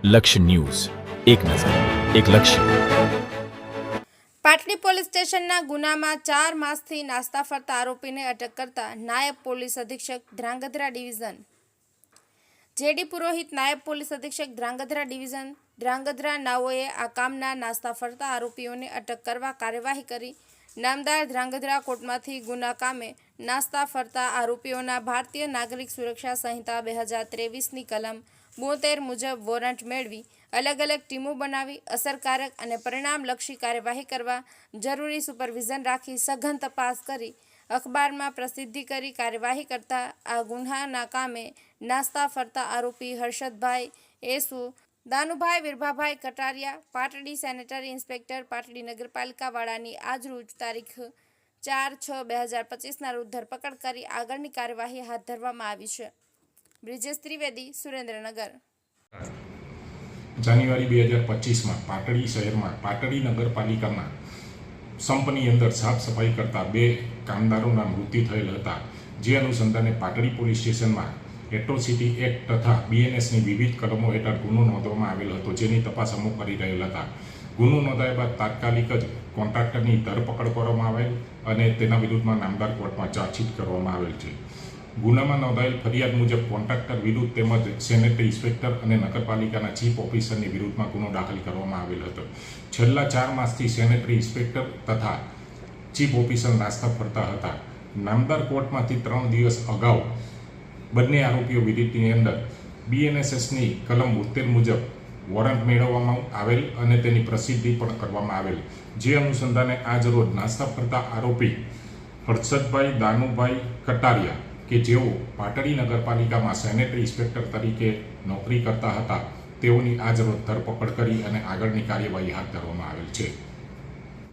લક્ષ્ય ન્યૂઝ, એક નજર, એક લક્ષ્ય. પાટડી પોલીસ સ્ટેશનના ગુનામાં 4 માસથી નાસ્તા ફરતા આરોપીને અટક કરતા નાયબ પોલીસ અધિક્ષક ધ્રાંગધ્રા ડિવિઝન જેડી પુરોહિત નાયબ પોલીસ અધિક્ષક ધ્રાંગધ્રા ડિવિઝન ધ્રાંગધ્રા નાઓએ આ કામના નાસ્તા ફરતા આરોપીઓને અટક કરવા કાર્યવાહી કરી નામદાર ધ્રાંગધ્રા કોર્ટમાંથી ગુના કામે નાસ્તા ફરતા આરોપીઓના ભારતીય નાગરિક સુરક્ષા સંહિતા 2023ની કલમ 72 મુજબ વોરંટ મેળવી અલગ અલગ ટીમો બનાવી અસરકારક અને પરિણામલક્ષી કાર્યવાહી કરવા જરૂરી સુપરવિઝન રાખી સઘન તપાસ કરી અખબારમાં પ્રસિદ્ધિ કરી કાર્યવાહી કરતા આ ગુન્હાના કામે નાસ્તા ફરતા આરોપી હર્ષદભાઈ એસુ, દાનુભાઈ વીરભાભાઈ કટારિયા, પાટડી સેનેટરી ઇન્સ્પેક્ટર પાટડી નગરપાલિકા વાળાની આજરોજ તારીખ 4/6/2025ના રોજ ધરપકડ કરી આગળની કાર્યવાહી હાથ ધરવામાં આવી છે. બ્રિજેશ ત્રિવેદી, સુરેન્દ્રનગર. જાન્યુઆરી 2025માં પાટડી શહેરમાં પાટડી નગરપાલિકાના સંપની અંદર સાફ સફાઈ કરતા 2 કામદારોના મૃત્યુ થયેલ હતા. જે અનુસંધાને પાટડી પોલીસ સ્ટેશનમાં એટ્રોસિટી એક્ટ તથા બીએનએસની વિવિધ કલમો હેઠળ ગુનો નોંધવામાં આવેલ હતો, જેની તપાસ અમો કરી રહેલ હતા. ગુનો નોંધાયા બાદ તાત્કાલિક જ કોન્ટ્રાક્ટરની ધરપકડ કરવામાં આવેલ અને તેના વિરુદ્ધમાં નામદાર કોર્ટમાં ચાર્જશીટ કરવામાં આવેલ છે. ગુનામાં નોંધાયેલ ફરિયાદ મુજબ કોન્ટ્રાક્ટર વિરુદ્ધ તેમજ સેનેટરી ઇન્સ્પેક્ટર અને નગરપાલિકાના ચીફ ઓફિસરની વિરુદ્ધમાં ગુનો દાખલ કરવામાં આવેલ હતો. છેલ્લા 4 માસથી સેનેટરી ઇન્સ્પેક્ટર તથા ચીફ ઓફિસર નાસ્તા ફરતા હતા. નામદાર કોર્ટમાંથી 3 દિવસ અગાઉ બંને આરોપીઓ વિરુદ્ધની અંદર બીએનએસએસની કલમ 72 મુજબ વોરંટ મેળવવામાં આવેલ અને તેની પ્રસિદ્ધિ પણ કરવામાં આવેલ. જે અનુસંધાને આજ રોજ નાસ્તા ફરતા આરોપી હર્ષદભાઈ દાનુભાઈ કટારિયા કે જેઓ પાટડી નગરપાલિકામાં સેનેટરી ઇન્સ્પેક્ટર તરીકે નોકરી કરતા હતા, તેઓની આજ રોજ ધરપકડ કરી અને આગળની કાર્યવાહી હાથ ધરવામાં આવેલ છે.